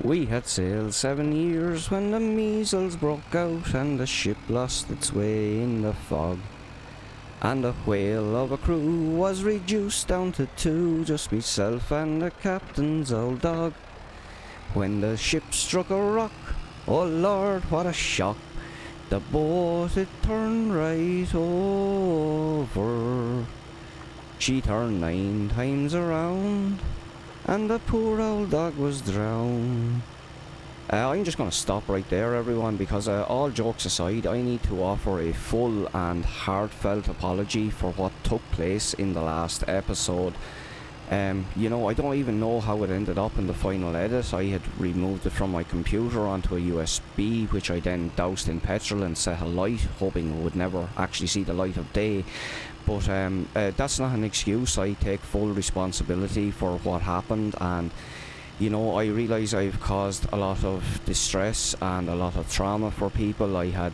We had sailed 7 years when the measles broke out and the ship lost its way in the fog. And the whale of a crew was reduced down to 2, just myself and the captain's old dog. When the ship struck a rock, oh Lord, what a shock! The boat, it turned right over. She turned 9 times around, and the poor old dog was drowned. I'm just going to stop right there, everyone, because all jokes aside, I need to offer a full and heartfelt apology for what took place in the last episode. You know, I don't even know how it ended up in the final edit. I had removed it from my computer onto a USB, which I then doused in petrol and set alight, hoping it would never actually see the light of day. But that's not an excuse. I take full responsibility for what happened, and you know, I realise I've caused a lot of distress and a lot of trauma for people. I had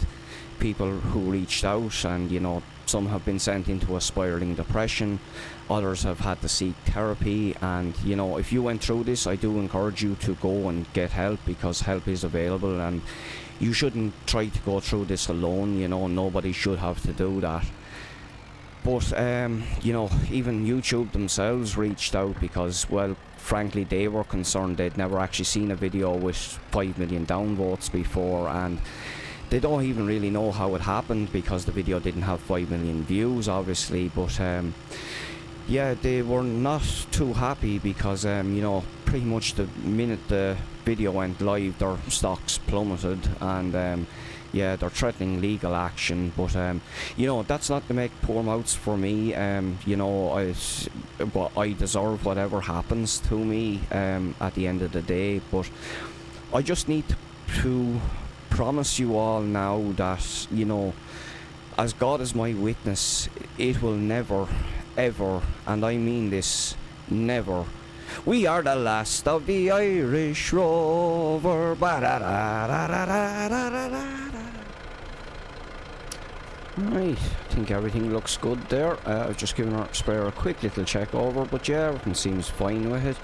people who reached out, and you know, some have been sent into a spiralling depression, others have had to seek therapy. And you know, if you went through this, I do encourage you to go and get help, because help is available, and you shouldn't try to go through this alone. You know, nobody should have to do that. But you know, even YouTube themselves reached out because, well, frankly, they were concerned. They'd never actually seen a video with 5 million downvotes before, and they don't even really know how it happened because the video didn't have 5 million views, obviously. But yeah, they were not too happy because you know, pretty much the minute the video went live, their stocks plummeted, and yeah, they're threatening legal action. But you know, that's not to make poor mouths for me. You know, I deserve whatever happens to me at the end of the day. But I just need to promise you all now that, you know, as God is my witness, it will never, ever, and I mean this, never. We are the last of the Irish Rover. Right, I think everything looks good there. I've just given our sprayer a quick little check over, but yeah, everything seems fine with it.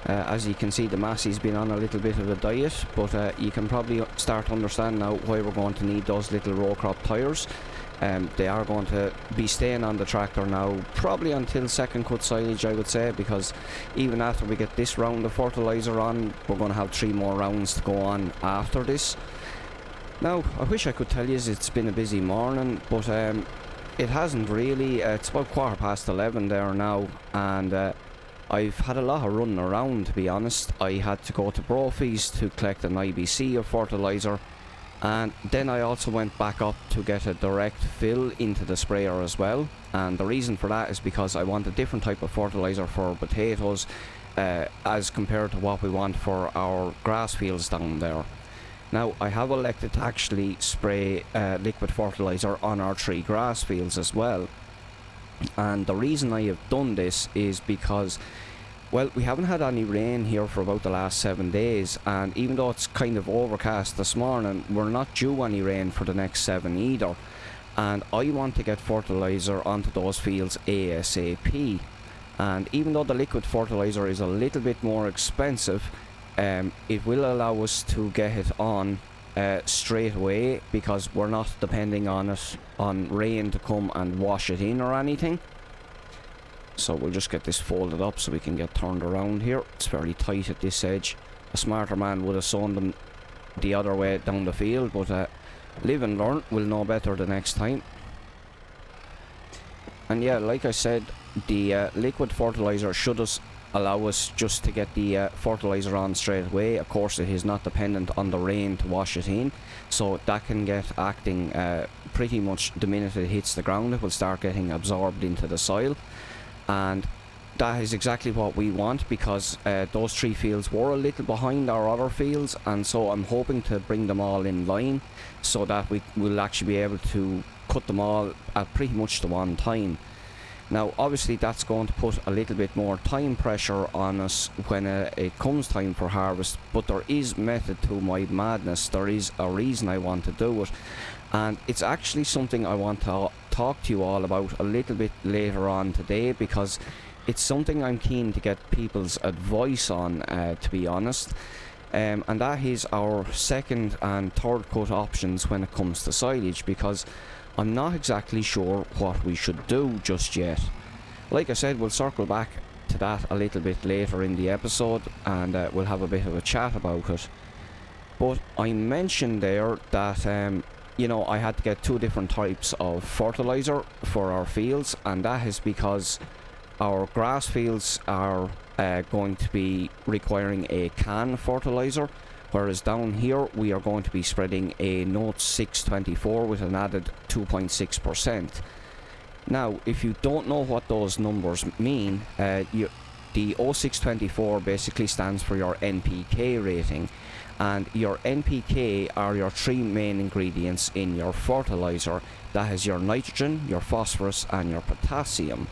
As you can see, the Massey's been on a little bit of a diet, but you can probably start to understand now why we're going to need those little row crop tyres. They are going to be staying on the tractor now, probably until second cut silage, I would say, because even after we get this round of fertilizer on, we're going to have 3 more rounds to go on after this. Now, I wish I could tell you it's been a busy morning, but it hasn't really. It's about 11:15 there now, and I've had a lot of running around, to be honest. I had to go to Brophy's to collect an IBC of fertilizer, and then I also went back up to get a direct fill into the sprayer as well. And the reason for that is because I want a different type of fertilizer for potatoes as compared to what we want for our grass fields down there. Now, I have elected to actually spray liquid fertilizer on our 3 grass fields as well. And the reason I have done this is because, well, we haven't had any rain here for about the last 7 days, and even though it's kind of overcast this morning, we're not due any rain for the next 7 either. And I want to get fertilizer onto those fields ASAP. And even though the liquid fertilizer is a little bit more expensive, it will allow us to get it on straight away, because we're not depending on it on rain to come and wash it in or anything. So we'll just get this folded up so we can get turned around here. It's very tight at this edge. A smarter man would have sewn them the other way down the field, but live and learn. We'll know better the next time. And yeah, like I said, the liquid fertilizer should allow us just to get the fertilizer on straight away. Of course, it is not dependent on the rain to wash it in, so that can get acting pretty much the minute it hits the ground. It will start getting absorbed into the soil, and that is exactly what we want, because those 3 fields were a little behind our other fields, and so I'm hoping to bring them all in line so that we will actually be able to cut them all at pretty much the one time. Now, obviously, that's going to put a little bit more time pressure on us when it comes time for harvest, but there is method to my madness. There is a reason I want to do it, and it's actually something I want to talk to you all about a little bit later on today, because it's something I'm keen to get people's advice on, to be honest. and that is our second and third cut options when it comes to silage, because I'm not exactly sure what we should do just yet. Like I said, we'll circle back to that a little bit later in the episode, and we'll have a bit of a chat about it. But I mentioned there that you know, I had to get 2 different types of fertilizer for our fields, and that is because our grass fields are going to be requiring a can fertilizer, whereas down here we are going to be spreading a Note 624 with an added 2.6%. Now, if you don't know what those numbers mean, the 0624 basically stands for your NPK rating, and your NPK are your 3 main ingredients in your fertilizer. That is your nitrogen, your phosphorus and your potassium.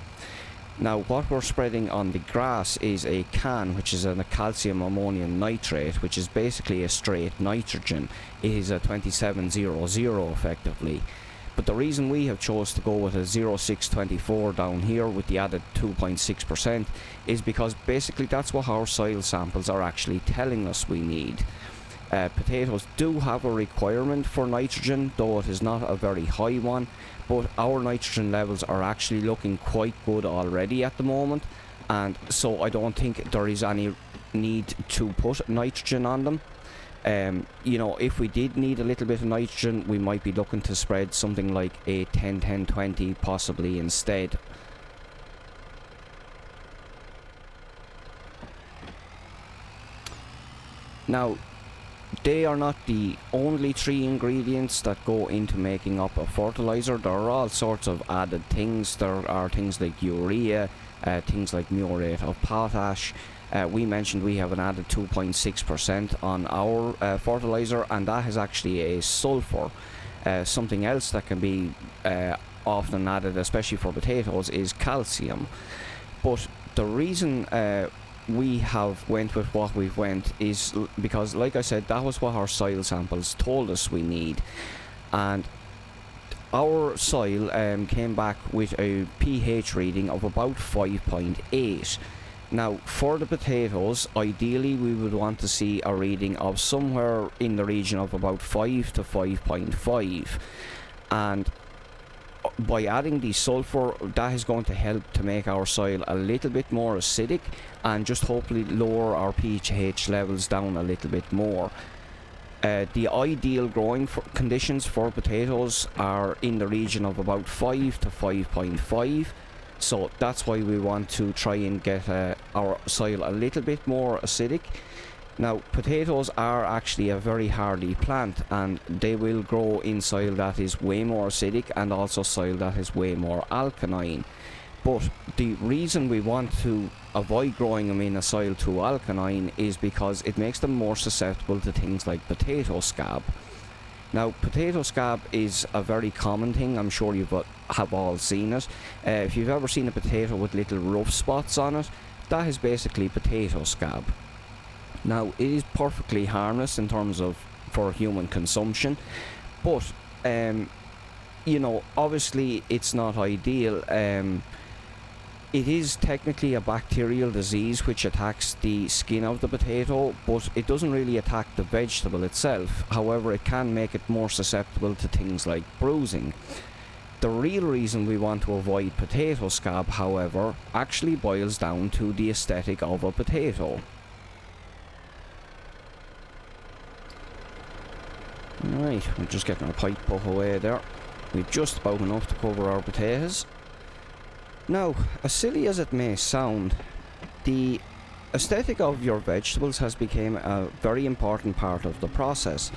Now, what we're spreading on the grass is a CAN, which is a calcium ammonium nitrate, which is basically a straight nitrogen. It is a 2700 effectively. But the reason we have chose to go with a 0624 down here with the added 2.6% is because basically that's what our soil samples are actually telling us we need. Potatoes do have a requirement for nitrogen, though it is not a very high one, but our nitrogen levels are actually looking quite good already at the moment, and so I don't think there is any need to put nitrogen on them. You know, if we did need a little bit of nitrogen, we might be looking to spread something like a 10-10-20 possibly instead. Now, they are not the only 3 ingredients that go into making up a fertilizer. There are all sorts of added things. There are things like urea, things like muriate of potash. We mentioned we have an added 2.6% on our fertilizer, and that is actually a sulfur. Something else that can be often added, especially for potatoes, is calcium. But the reason we have went with what we've went is because, like I said, that was what our soil samples told us we need, and our soil came back with a pH reading of about 5.8. Now, for the potatoes, ideally we would want to see a reading of somewhere in the region of about 5 to 5.5, and by adding the sulfur, that is going to help to make our soil a little bit more acidic and just hopefully lower our pH levels down a little bit more. The ideal growing conditions for potatoes are in the region of about 5 to 5.5, so that's why we want to try and get our soil a little bit more acidic. Now, potatoes are actually a very hardy plant, and they will grow in soil that is way more acidic and also soil that is way more alkaline. But the reason we want to avoid growing them in a soil too alkaline is because it makes them more susceptible to things like potato scab. Now, potato scab is a very common thing. I'm sure you have all seen it. If you've ever seen a potato with little rough spots on it, that is basically potato scab. Now, it is perfectly harmless in terms of for human consumption, but you know, obviously it's not ideal. It is technically a bacterial disease which attacks the skin of the potato, but it doesn't really attack the vegetable itself. However, it can make it more susceptible to things like bruising. The real reason we want to avoid potato scab, however, actually boils down to the aesthetic of a potato. Right, we're just getting our pipe put away there. We've just about enough to cover our potatoes. Now, as silly as it may sound, the aesthetic of your vegetables has become a very important part of the process.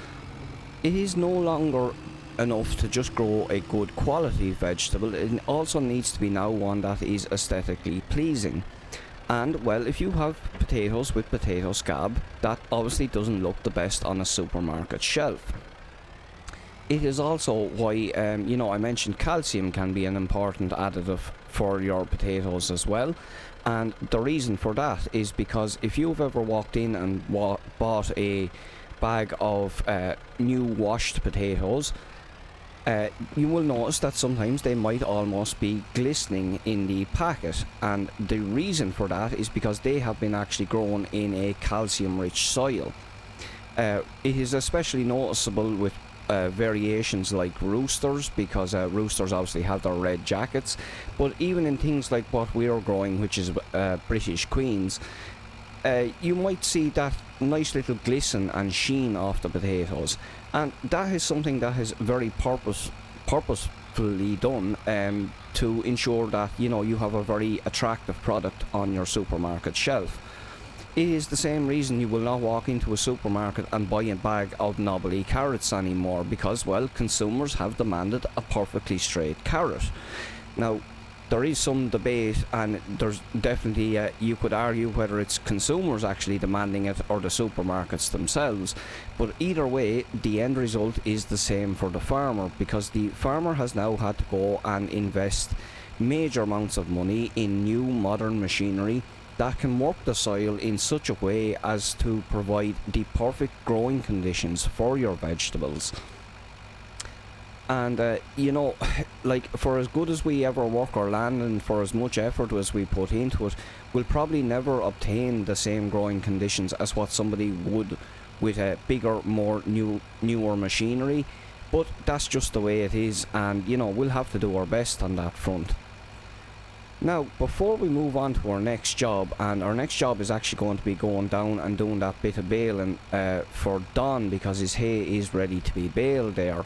It is no longer enough to just grow a good quality vegetable. It also needs to be now one that is aesthetically pleasing. And, well, if you have potatoes with potato scab, that obviously doesn't look the best on a supermarket shelf. It is also why, you know, I mentioned calcium can be an important additive for your potatoes as well. And the reason for that is because if you've ever walked in and bought a bag of new washed potatoes, you will notice that sometimes they might almost be glistening in the packet, and the reason for that is because they have been actually grown in a calcium rich soil. It is especially noticeable with variations like roosters, because roosters obviously have their red jackets, but even in things like what we're growing, which is British Queens, you might see that nice little glisten and sheen off the potatoes, and that is something that is very purposefully done to ensure that, you know, you have a very attractive product on your supermarket shelf. It is the same reason you will not walk into a supermarket and buy a bag of knobbly carrots anymore, because, well, consumers have demanded a perfectly straight carrot. Now, there is some debate, and there's definitely, you could argue whether it's consumers actually demanding it or the supermarkets themselves, but either way, the end result is the same for the farmer, because the farmer has now had to go and invest major amounts of money in new modern machinery that can work the soil in such a way as to provide the perfect growing conditions for your vegetables. And you know, like, for as good as we ever work our land and for as much effort as we put into it, we'll probably never obtain the same growing conditions as what somebody would with a bigger, more newer machinery. But that's just the way it is, and you know, we'll have to do our best on that front. Now, before we move on to our next job, and our next job is actually going to be going down and doing that bit of baling for Don, because his hay is ready to be baled there.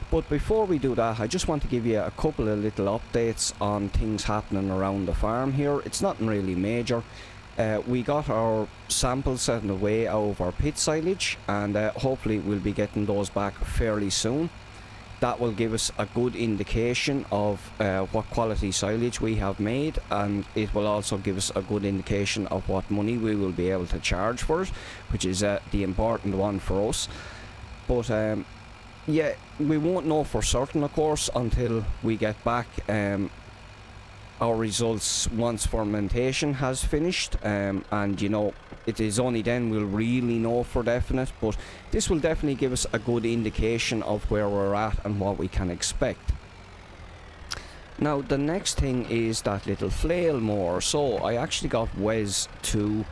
But before we do that, I just want to give you a couple of little updates on things happening around the farm here. It's nothing really major. We got our samples sent away out of our pit silage, and hopefully we'll be getting those back fairly soon. That will give us a good indication of what quality silage we have made, and it will also give us a good indication of what money we will be able to charge for it, which is the important one for us. But yeah, we won't know for certain, of course, until we get back our results once fermentation has finished, and you know, it is only then we'll really know for definite, but this will definitely give us a good indication of where we're at and what we can expect. Now, the next thing is that little flail mower. So I actually got Wes to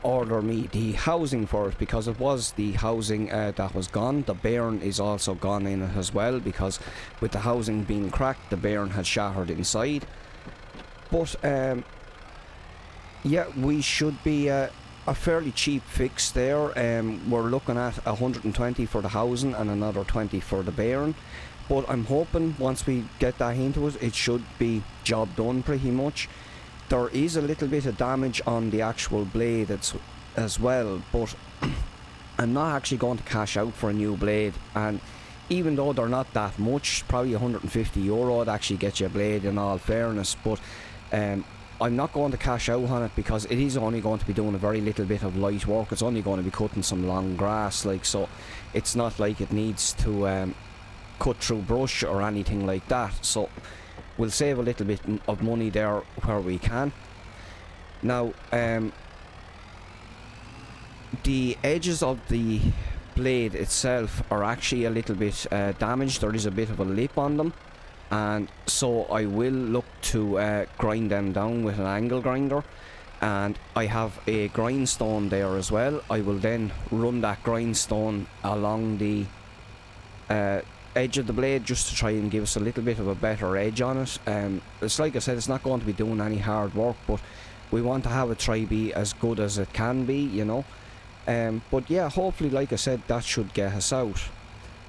order me the housing for it, because it was the housing that was gone. The bairn is also gone in it as well, because with the housing being cracked, the bairn had shattered inside. But yeah, we should be a fairly cheap fix there. We're looking at 120 for the housing and another 20 for the bairn. But I'm hoping once we get that into it, it should be job done pretty much. There is a little bit of damage on the actual blade as well, but I'm not actually going to cash out for a new blade. And even though they're not that much, probably €150 would actually get you a blade in all fairness, but I'm not going to cash out on it, because it is only going to be doing a very little bit of light work. It's only going to be cutting some long grass, like, so it's not like it needs to cut through brush or anything like that. So we'll save a little bit of money there where we can. Now, the edges of the blade itself are actually a little bit damaged. There is a bit of a lip on them, and so I will look to grind them down with an angle grinder, and I have a grindstone there as well. I will then run that grindstone along the edge of the blade just to try and give us a little bit of a better edge on it. It's like I said, it's not going to be doing any hard work, but we want to have it try be as good as it can be, you know. But yeah, hopefully, like I said, that should get us out.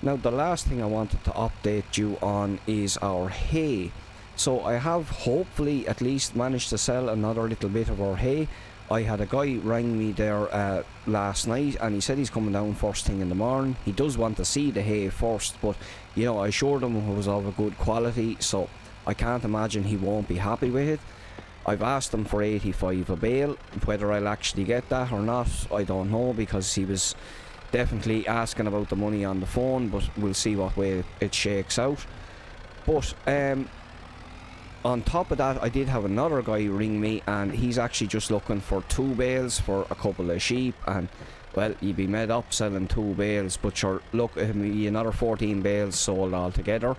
Now, the last thing I wanted to update you on is our hay. So I have hopefully at least managed to sell another little bit of our hay. I had a guy rang me there last night, and he said he's coming down first thing in the morning. He does want to see the hay first, but you know, I assured him it was of a good quality, so I can't imagine he won't be happy with it. I've asked him for 85 a bale. Whether I'll actually get that or not, I don't know, because he was definitely asking about the money on the phone, but we'll see what way it shakes out. But on top of that, I did have another guy ring me, and he's actually just looking for 2 bales for a couple of sheep, and well, you'd be made up selling 2 bales, but sure, look, another 14 bales sold altogether,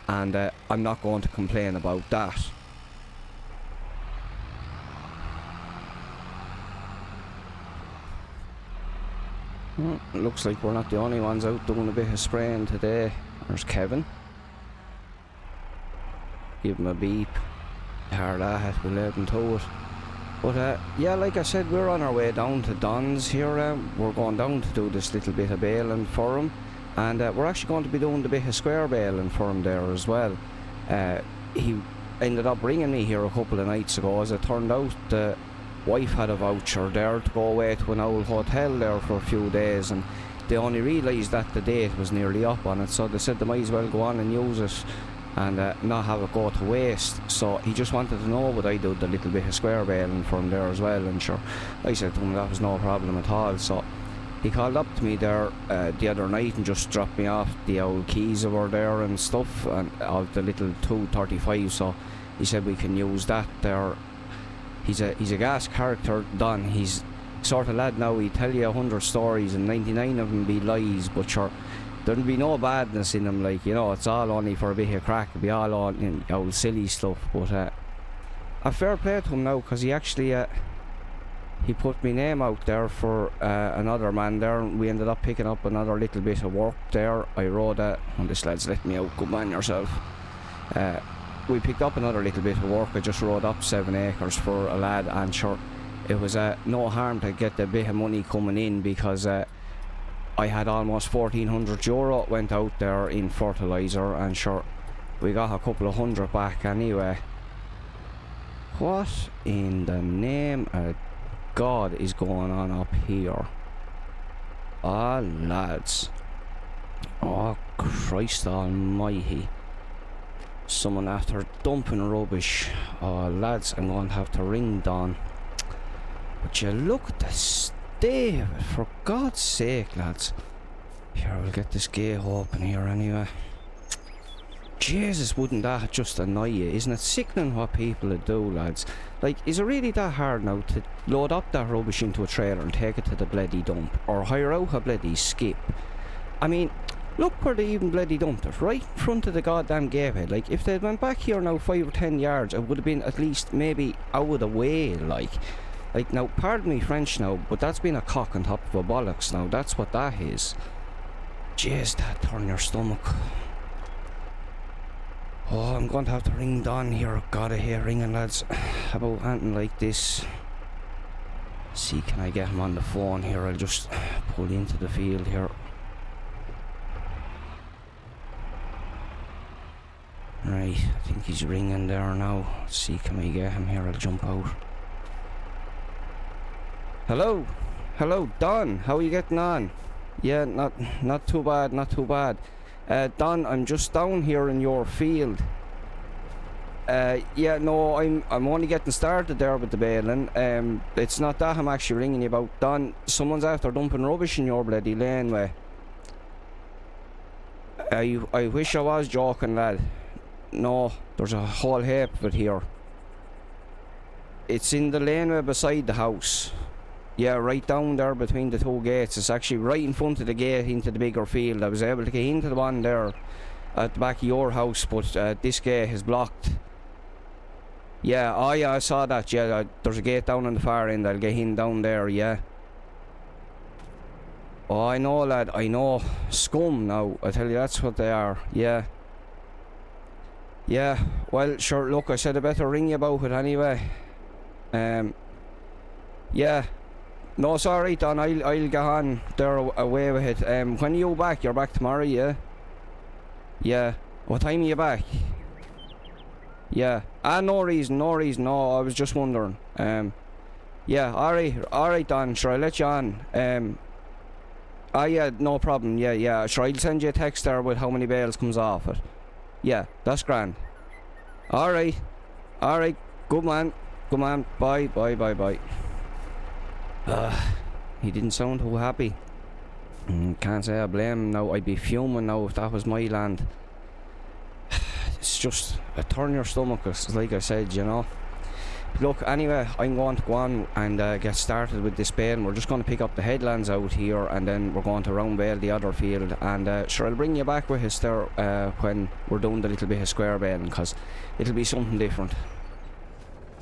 and I'm not going to complain about that. Looks like we're not the only ones out doing a bit of spraying today. There's Kevin. Give him a beep. Hard at, we'll let him to it. But yeah, like I said, we're on our way down to Don's here. We're going down to do this little bit of baling for him. And we're actually going to be doing the bit of square baling for him there as well. He ended up ringing me here a couple of nights ago. As it turned out, the wife had a voucher there to go away to an old hotel there for a few days, and they only realised that the date was nearly up on it, so they said they might as well go on and use it and not have it go to waste. So he just wanted to know would I do the little bit of square baling for him there as well, and sure, I said to him that was no problem at all. So he called up to me there the other night and just dropped me off the old keys over there and stuff, and of the little 235, so he said we can use that there. He's a gas character, Don. He's sort of lad now, he'd tell you 100 stories and 99 of them be lies, but sure, there'll be no badness in them, like, you know, it's all only for a bit of crack. It'll be all on old silly stuff. But a fair play to him now, because he actually he put my name out there for another man there, and we ended up picking up another little bit of work there. I rode oh, this lad's let me out, good man yourself. We picked up another little bit of work. I just rode up 7 acres for a lad, and sure, it was no harm to get the bit of money coming in, because I had almost €1,400 went out there in fertilizer, and sure, we got a couple of hundred back anyway. What in the name of God is going on up here? Ah, lads. Oh, Christ almighty. Someone after dumping rubbish. Oh, lads, I'm going to have to ring Don. But you look at the state of it, for God's sake, lads. Here, we'll get this gate open here anyway. Jesus, wouldn't that just annoy you? Isn't it sickening what people do, lads? Like, is it really that hard now to load up that rubbish into a trailer and take it to the bloody dump? Or hire out a bloody skip? I mean, look where they even bloody dumped it, right in front of the goddamn gateway. Like, if they'd went back here now 5 or 10 yards, it would have been at least maybe out of the way, like. Like, now, pardon me French now, but that's been a cock on top of a bollocks now. That's what that is. Jeez, that turn your stomach. Oh, I'm going to have to ring Don here. God, I hate ringing, lads, about anything like this. See, can I get him on the phone here? I'll just pull into the field here. Right, I think he's ringing there now. Let's see, can we get him here? I'll jump out. Hello? Hello, Don. How are you getting on? Yeah, not too bad, not too bad. Don, I'm just down here in your field. Yeah, no, I'm only getting started there with the baling. It's not that I'm actually ringing you about. Don, someone's after dumping rubbish in your bloody laneway. I wish I was joking, lad. No, there's a whole heap of it here. It's in the laneway beside the house. Yeah, right down there between the two gates. It's actually right in front of the gate into the bigger field. I was able to get into the one there at the back of your house, but this gate is blocked. Yeah, oh yeah, I saw that. Yeah, there's a gate down on the far end. I'll get in down there, yeah. Oh, I know, lad, I know. Scum now, I tell you, that's what they are, yeah. Yeah, well, sure, look, I said I better ring you about it anyway. Yeah. No, it's alright, Don, I'll get on there away with it. When are you back? You're back tomorrow, yeah? Yeah. What time are you back? Yeah. No reason, no, I was just wondering. Yeah, alright, Don, sure, I'll let you on. Yeah, no problem, yeah, sure, I'll send you a text there with how many bales comes off it. Yeah, that's grand. Alright, good man, bye. He didn't sound too happy. Can't say I blame him now. I'd be fuming now if that was my land. It's just a turn your stomach, like I said, you know. Look, anyway, I'm going to go on and get started with this bale. We're just going to pick up the headlands out here, and then we're going to round bale the other field. And sure, I'll bring you back with us there when we're doing the little bit of square baling, because it'll be something different.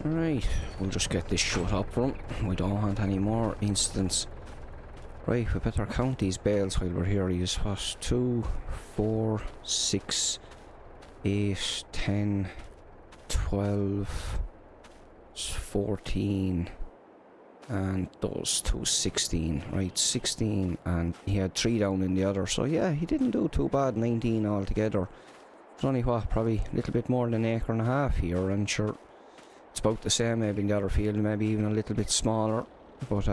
Alright, we'll just get this shut up front. We don't want any more incidents. Right, we better count these bales while we're here. He's what? 2, 4, 6, 8, 10, 12, 14, and those two 16. Right, 16, and he had 3 down in the other. So yeah, he didn't do too bad, 19 altogether. It's only what, probably a little bit more than an acre and a half here, and sure, it's about the same maybe in the other field, maybe even a little bit smaller. But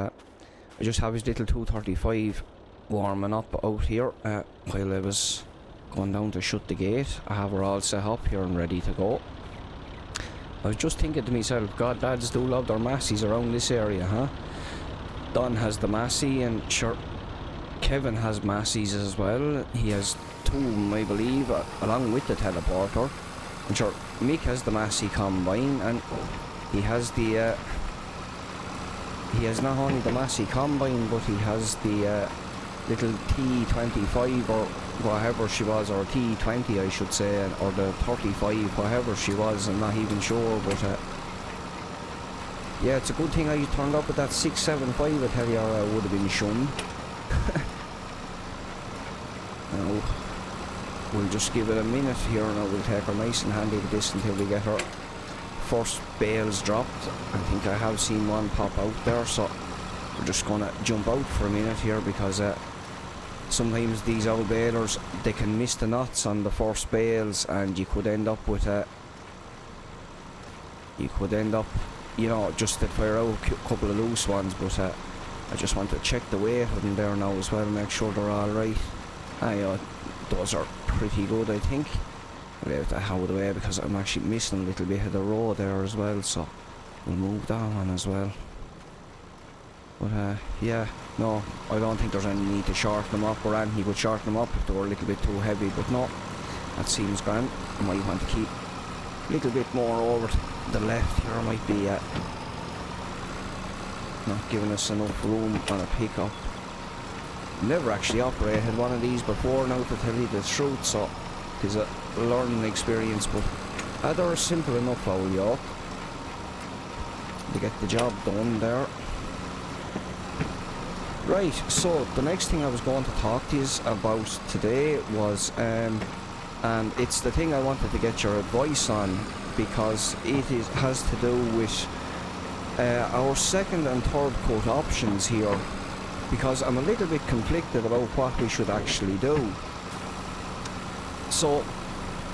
I just have his little 235 warming up out here while I was going down to shut the gate. I have her all set up here and ready to go. I was just thinking to myself, God, lads do love their massies around this area, huh? Don has the massey, and sure, Kevin has massies as well. He has 2 of them, I believe, along with the teleporter. And sure, Mick has the massey combine, and he has the he has not only the massey combine, but he has the little T25 or whatever she was, or T20 I should say, or the 35, whatever she was, I'm not even sure. But yeah, it's a good thing I turned up with that 675, I tell you, or I would have been shunned. Now, we'll just give it a minute here, and we'll take her nice and handy with this until we get her first bales dropped. I think I have seen one pop out there, so we're just gonna jump out for a minute here, because sometimes these old balers, they can miss the knots on the first bales, and you could end up with you know, just to fire out a couple of loose ones. But I just want to check the weight of them there now as well, make sure they're alright. Those are pretty good, I think. I'll leave that out of the way because I'm actually missing a little bit of the road there as well, so we'll move that one as well. But yeah, no, I don't think there's any need to shorten them up or anything. You could shorten them up if they were a little bit too heavy, but no, that seems grand. I might want to keep a little bit more over to the left here. Might be not giving us enough room on a pickup. Never actually operated one of these before now, to tell you the truth, so it's a learning experience, but they're simple enough old yoke to get the job done there. Right, so the next thing I was going to talk to you about today was, and it's the thing I wanted to get your advice on, because has to do with our second and third cut options here, because I'm a little bit conflicted about what we should actually do. So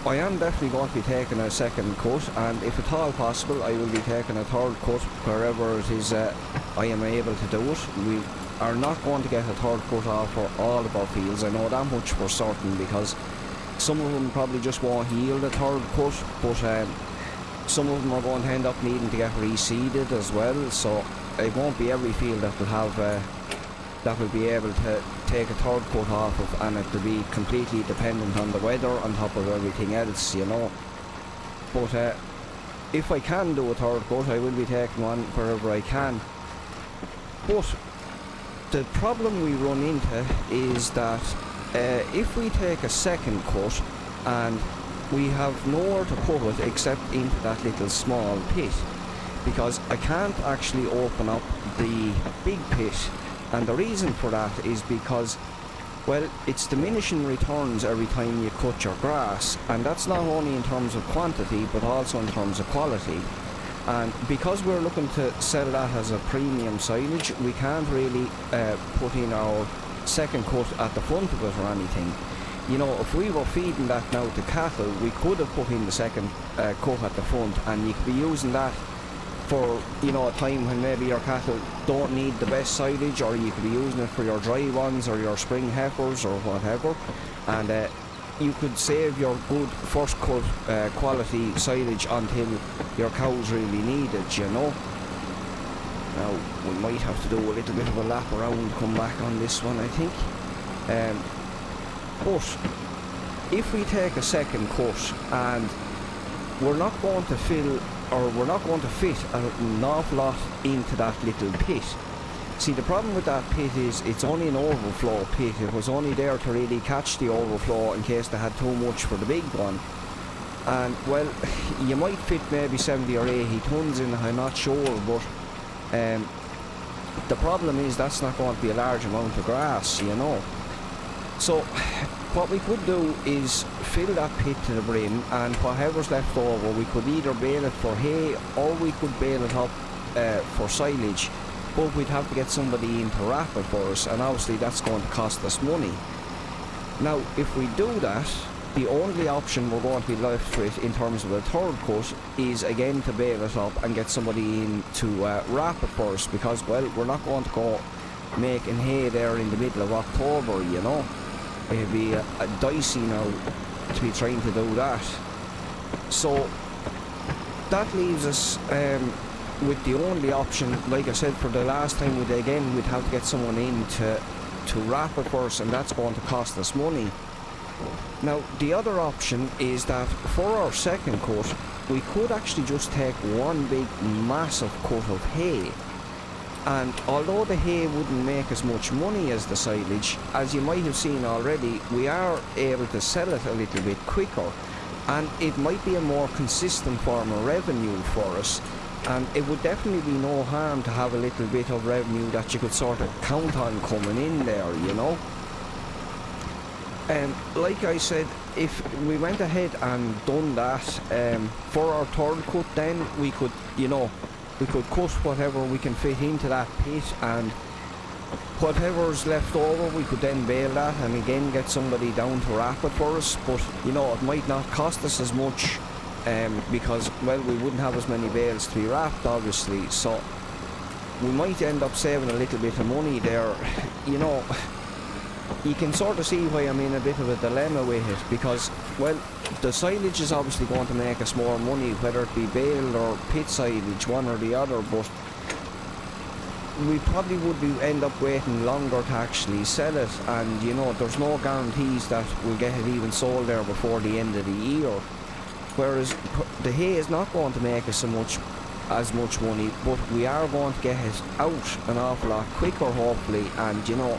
I am definitely going to be taking a second cut, and if at all possible I will be taking a third cut wherever it is I am able to do it. We are not going to get a third cut off for all of our fields, I know that much for certain, because some of them probably just won't yield a third cut, but some of them are going to end up needing to get reseeded as well, so it won't be every field that will have that will be able to take a third cut off of, and it will be completely dependent on the weather on top of everything else, you know. But if I can do a third cut, I will be taking one wherever I can. But the problem we run into is that if we take a second cut and we have nowhere to put it except into that little small pit, because I can't actually open up the big pit. And the reason for that is because, well, it's diminishing returns every time you cut your grass, and that's not only in terms of quantity but also in terms of quality. And because we're looking to sell that as a premium silage, we can't really put in our second cut at the front of it or anything. You know, if we were feeding that now to cattle, we could have put in the second cut at the front, and you could be using that for, you know, a time when maybe your cattle don't need the best silage, or you could be using it for your dry ones or your spring heifers or whatever, and you could save your good first cut quality silage until your cows really need it, you know. Now we might have to do a little bit of a lap around to come back on this one, I think. But if we take a second cut and we're not going to fill, or we're not going to fit an awful lot into that little pit. See, the problem with that pit is it's only an overflow pit. It was only there to really catch the overflow in case they had too much for the big one. And, well, you might fit maybe 70 or 80 tons in it, I'm not sure, but the problem is that's not going to be a large amount of grass, you know. So what we could do is fill that pit to the brim, and whatever's left over we could either bale it for hay or we could bale it up for silage, but we'd have to get somebody in to wrap it for us, and obviously that's going to cost us money. Now if we do that, the only option we're going to be left with in terms of a third cut is again to bale it up and get somebody in to wrap it for us, because well, we're not going to go making hay there in the middle of October, you know. It'd be a dicey now to be trying to do that. So that leaves us with the only option, like I said, for the last time, we'd have to get someone in to wrap it for us, and that's going to cost us money. Now the other option is that for our second cut we could actually just take one big massive cut of hay, and although the hay wouldn't make as much money as the silage, as you might have seen already, we are able to sell it a little bit quicker, and it might be a more consistent form of revenue for us, and it would definitely be no harm to have a little bit of revenue that you could sort of count on coming in there, you know. Like I said, if we went ahead and done that for our third cut, then we could, you know, we could cut whatever we can fit into that pit, and whatever's left over we could then bale that and again get somebody down to wrap it for us. But you know, it might not cost us as much because well, we wouldn't have as many bales to be wrapped obviously, so we might end up saving a little bit of money there, you know. You can sort of see why I'm in a bit of a dilemma with it, because well, the silage is obviously going to make us more money, whether it be baled or pit silage, one or the other, but we probably would end up waiting longer to actually sell it, and you know, there's no guarantees that we'll get it even sold there before the end of the year. Whereas the hay is not going to make us as much money, but we are going to get it out an awful lot quicker hopefully, and you know,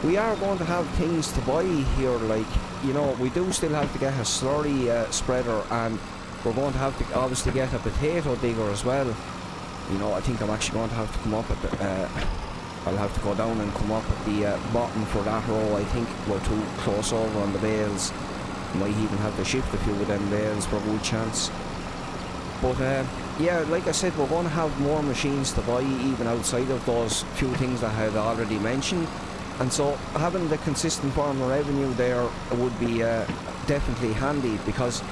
we are going to have things to buy here, like, you know, we do still have to get a slurry spreader, and we're going to have to obviously get a potato digger as well. You know, I think I'm actually going to have to come up at the, I'll have to go down and come up at the bottom for that row. I think we're too close over on the bales. Might even have to shift a few of them bales for a good chance. But yeah, like I said, we're going to have more machines to buy even outside of those few things that I had already mentioned. And so having the consistent form of revenue there would be definitely handy, because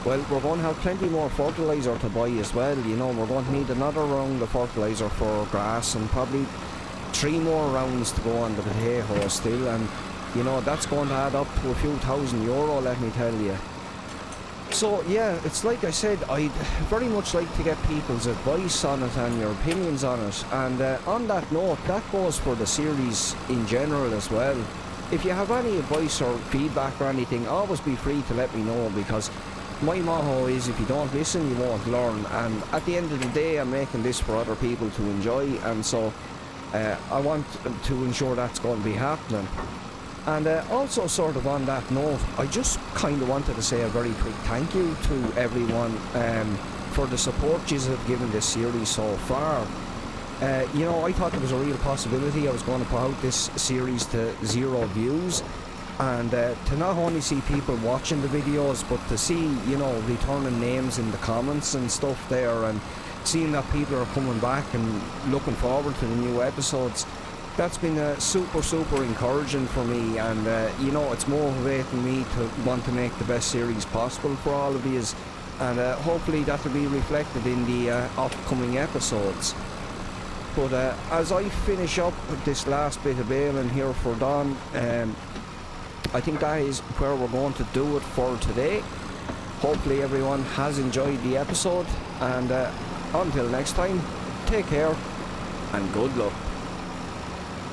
well, we're going to have plenty more fertilizer to buy as well. You know, we're going to need another round of fertilizer for grass, and probably 3 more rounds to go on the potato still, and you know, that's going to add up to a few €1,000, let me tell you. So yeah, it's like I said, I'd very much like to get people's advice on it and your opinions on it, and on that note, that goes for the series in general as well. If you have any advice or feedback or anything, always be free to let me know, because my motto is, if you don't listen, you won't learn, and at the end of the day, I'm making this for other people to enjoy, and so I want to ensure that's going to be happening. And also, sort of on that note, I just kind of wanted to say a very quick thank you to everyone for the support you have given this series so far. You know, I thought there was a real possibility I was going to put out this series to 0 views, and to not only see people watching the videos, but to see, you know, returning names in the comments and stuff there, and seeing that people are coming back and looking forward to the new episodes. That's been super encouraging for me, and you know, it's motivating me to want to make the best series possible for all of you, and hopefully that will be reflected in the upcoming episodes. But as I finish up with this last bit of baling here for Dawn, I think that is where we're going to do it for today. Hopefully everyone has enjoyed the episode, and until next time, take care and good luck.